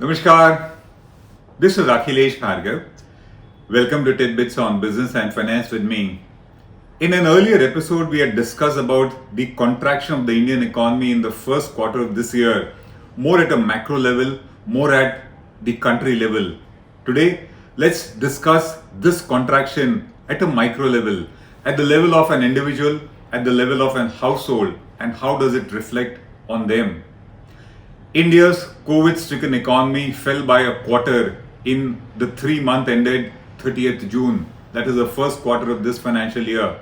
Namaskar, this is Akhilesh Bhargav. Welcome to Tidbits on Business and Finance with me. In an earlier episode, we had discussed about the contraction of the Indian economy in the first quarter of this year, more at a macro level, more at the country level. Today, let's discuss this contraction at a micro level, at the level of an individual, at the level of an household, and how does it reflect on them. India's COVID-stricken economy fell by a quarter in the 3 month ended 30th June. That is the first quarter of this financial year.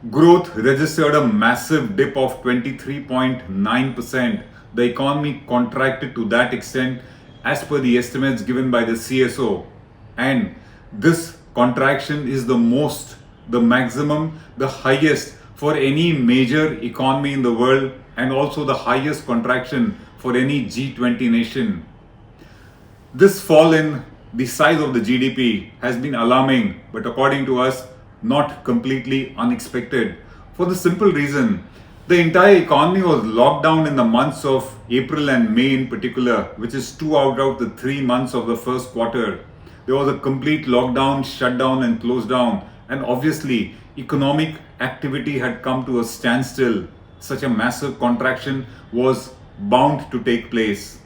Growth registered a massive dip of 23.9%. The economy contracted to that extent as per the estimates given by the CSO. And this contraction is the maximum, the highest for any major economy in the world, and also the highest contraction for any G20 nation. This fall in the size of the GDP has been alarming, but according to us, not completely unexpected. For the simple reason, the entire economy was locked down in the months of April and May in particular, which is 2 out of the 3 months of the first quarter. There was a complete lockdown, shutdown and close down, and obviously economic activity had come to a standstill. Such a massive contraction was bound to take place.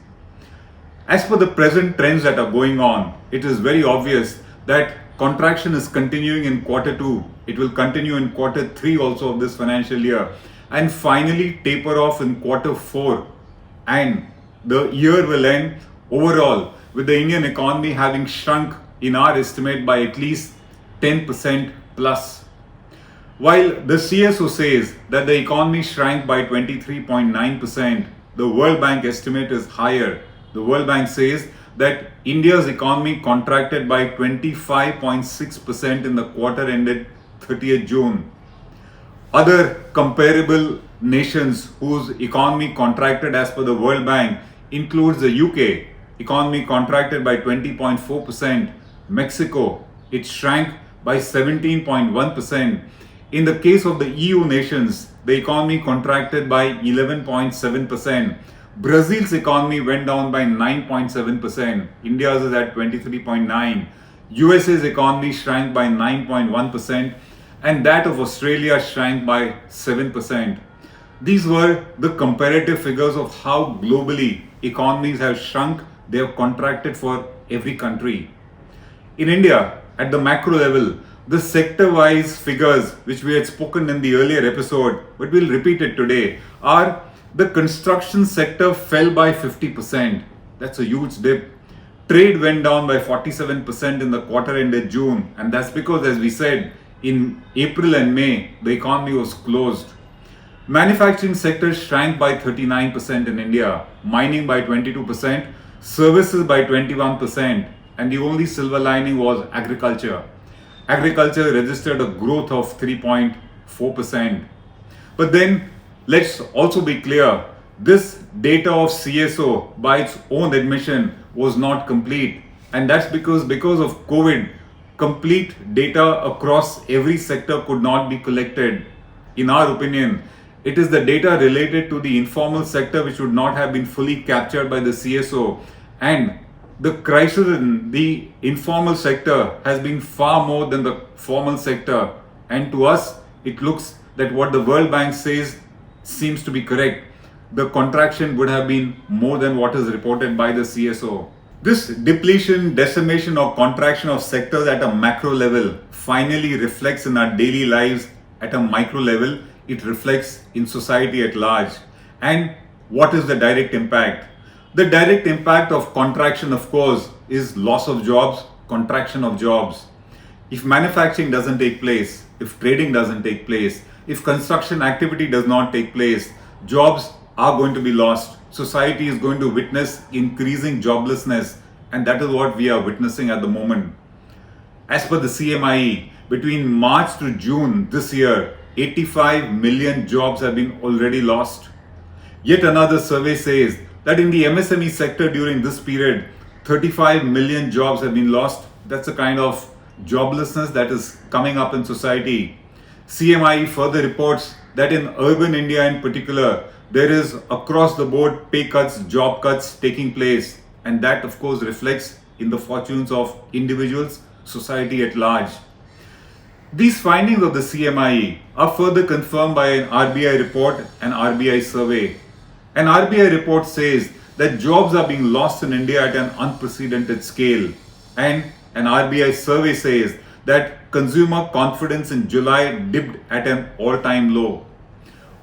As per the present trends that are going on, it is very obvious that contraction is continuing in quarter 2. It will continue in quarter 3 also of this financial year, and finally taper off in quarter 4. And the year will end overall with the Indian economy having shrunk, in our estimate, by at least 10% plus. While the CSO says that the economy shrank by 23.9%, the World Bank estimate is higher. The World Bank says that India's economy contracted by 25.6% in the quarter ended 30th June. Other comparable nations whose economy contracted as per the World Bank includes the UK, economy contracted by 20.4%. Mexico, it shrank by 17.1%. In the case of the EU nations, the economy contracted by 11.7%. Brazil's economy went down by 9.7%. India's is at 23.9%. USA's economy shrank by 9.1%, and that of Australia shrank by 7%. These were the comparative figures of how globally economies have shrunk, they have contracted for every country. In India, at the macro level, the sector-wise figures which we had spoken in the earlier episode, but we'll repeat it today, are the construction sector fell by 50%. That's a huge dip. Trade went down by 47% in the quarter ended June, and that's because, as we said, in April and May, the economy was closed. Manufacturing sector shrank by 39% in India, mining by 22%, services by 21%, and the only silver lining was agriculture. Agriculture registered a growth of 3.4%. But then, let's also be clear, this data of CSO by its own admission was not complete. And that's because of COVID, complete data across every sector could not be collected. In our opinion, it is the data related to the informal sector which would not have been fully captured by the CSO, and the crisis in the informal sector has been far more than the formal sector. And to us, it looks that what the World Bank says seems to be correct. The contraction would have been more than what is reported by the CSO. This depletion, decimation or contraction of sectors at a macro level finally reflects in our daily lives at a micro level. It reflects in society at large. And what is the direct impact? The direct impact of contraction, of course, is loss of jobs, contraction of jobs. If manufacturing doesn't take place, if trading doesn't take place, if construction activity does not take place, jobs are going to be lost. Society is going to witness increasing joblessness, and that is what we are witnessing at the moment. As per the CMIE, between March to June this year, 85 million jobs have been already lost. Yet another survey says that in the MSME sector during this period, 35 million jobs have been lost. That's the kind of joblessness that is coming up in society. CMIE further reports that in urban India in particular, there is across the board pay cuts, job cuts taking place. and that of course reflects in the fortunes of individuals, society at large. These findings of the CMIE are further confirmed by an RBI report and RBI survey. An RBI report says that jobs are being lost in India at an unprecedented scale, and an RBI survey says that consumer confidence in July dipped at an all-time low.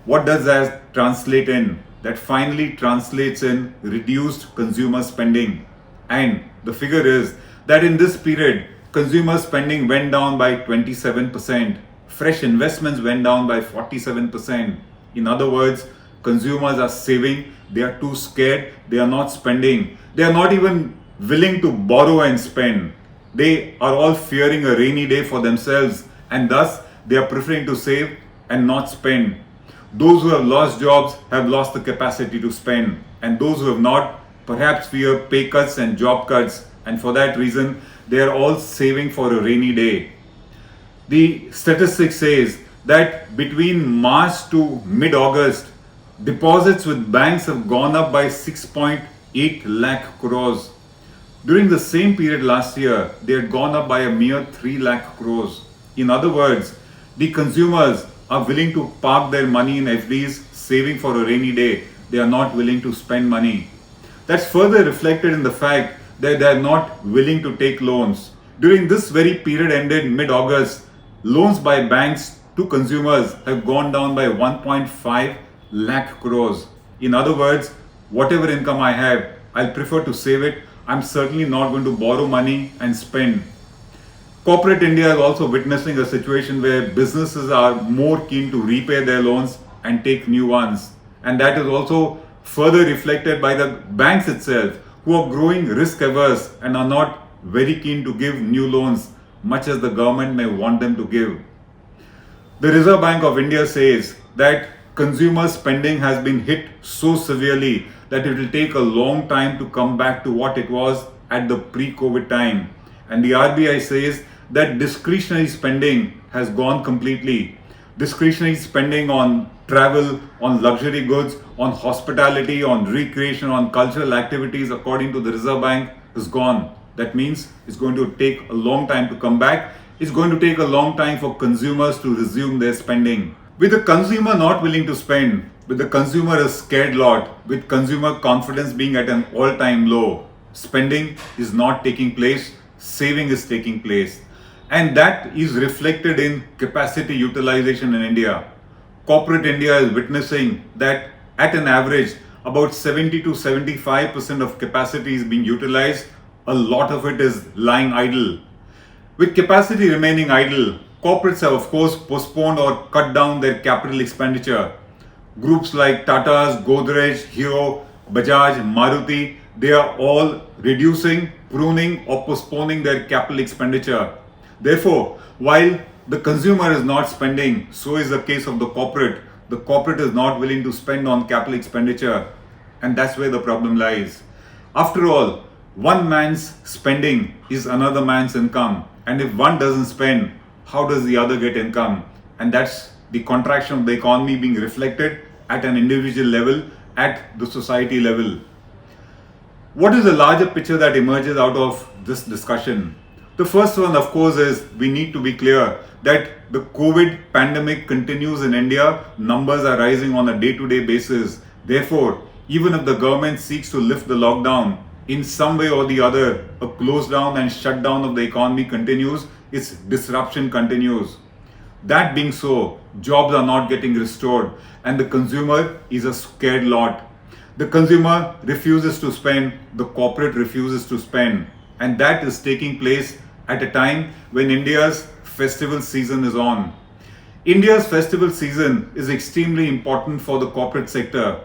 What does that translate in? That finally translates in reduced consumer spending. And the figure is that in this period, consumer spending went down by 27%. Fresh investments went down by 47%. In other words, consumers are saving, they are too scared, they are not spending. They are not even willing to borrow and spend. They are all fearing a rainy day for themselves, and thus they are preferring to save and not spend. Those who have lost jobs have lost the capacity to spend, and those who have not perhaps fear pay cuts and job cuts, and for that reason they are all saving for a rainy day. The statistics says that between March to mid-August, deposits with banks have gone up by 6.8 lakh crores. During the same period last year, they had gone up by a mere 3 lakh crores. In other words, the consumers are willing to park their money in FDs, saving for a rainy day. They are not willing to spend money. That's further reflected in the fact that they are not willing to take loans. During this very period ended mid-August, loans by banks to consumers have gone down by 1.5 lakh crores. In other words, whatever income I have, I'll prefer to save it. I'm certainly not going to borrow money and spend. Corporate India is also witnessing a situation where businesses are more keen to repay their loans and take new ones. And that is also further reflected by the banks itself, who are growing risk averse and are not very keen to give new loans, much as the government may want them to give. The Reserve Bank of India says that consumer spending has been hit so severely that it will take a long time to come back to what it was at the pre-COVID time. And the RBI says that discretionary spending has gone completely. Discretionary spending on travel, on luxury goods, on hospitality, on recreation, on cultural activities, according to the Reserve Bank, is gone. That means it's going to take a long time to come back. It's going to take a long time for consumers to resume their spending. With the consumer not willing to spend, with the consumer a scared lot, with consumer confidence being at an all-time low, spending is not taking place, saving is taking place. And that is reflected in capacity utilization in India. Corporate India is witnessing that at an average, about 70 to 75% of capacity is being utilized. A lot of it is lying idle. With capacity remaining idle, corporates have of course postponed or cut down their capital expenditure. Groups like Tata's, Godrej, Hero, Bajaj, Maruti, they are all reducing, pruning or postponing their capital expenditure. Therefore, while the consumer is not spending, so is the case of the corporate. The corporate is not willing to spend on capital expenditure, and that's where the problem lies. After all, one man's spending is another man's income, and if one doesn't spend, how does the other get income? And that's the contraction of the economy being reflected at an individual level, at the society level. What is the larger picture that emerges out of this discussion? The first one, of course, is we need to be clear that the COVID pandemic continues in India. Numbers are rising on a day-to-day basis. Therefore, even if the government seeks to lift the lockdown, in some way or the other, a close down and shutdown of the economy continues, its disruption continues. That being so, jobs are not getting restored, and the consumer is a scared lot. The consumer refuses to spend, the corporate refuses to spend, and that is taking place at a time when India's festival season is on. India's festival season is extremely important for the corporate sector.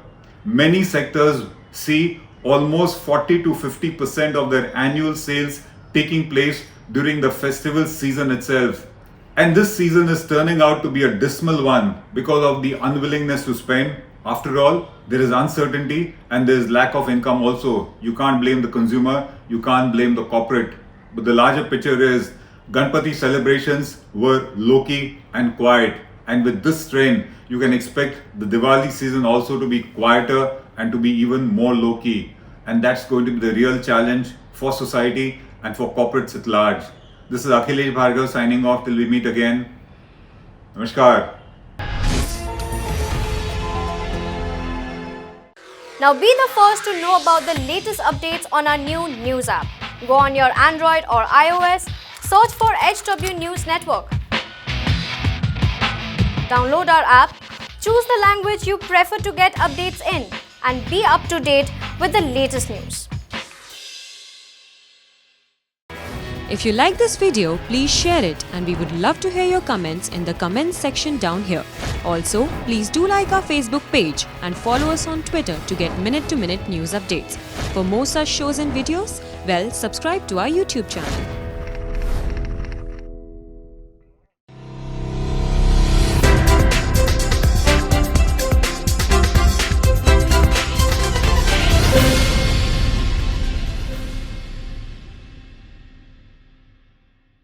Many sectors see almost 40 to 50% of their annual sales taking place during the festival season itself. And this season is turning out to be a dismal one because of the unwillingness to spend. After all, there is uncertainty and there is lack of income also. You can't blame the consumer, you can't blame the corporate. But the larger picture is Ganpati celebrations were low-key and quiet. And with this trend, you can expect the Diwali season also to be quieter and to be even more low-key. and that's going to be the real challenge for society and for corporates at large. This is Akhilesh Bhargav signing off till we meet again. Namaskar. Now be the first to know about the latest updates on our new news app. Go on your Android or iOS, search for HW News Network. Download our app, choose the language you prefer to get updates in, and be up to date with the latest news. If you like this video, please share it, and we would love to hear your comments in the comments section down here. Also, please do like our Facebook page and follow us on Twitter to get minute-to-minute news updates. For more such shows and videos, well, subscribe to our YouTube channel.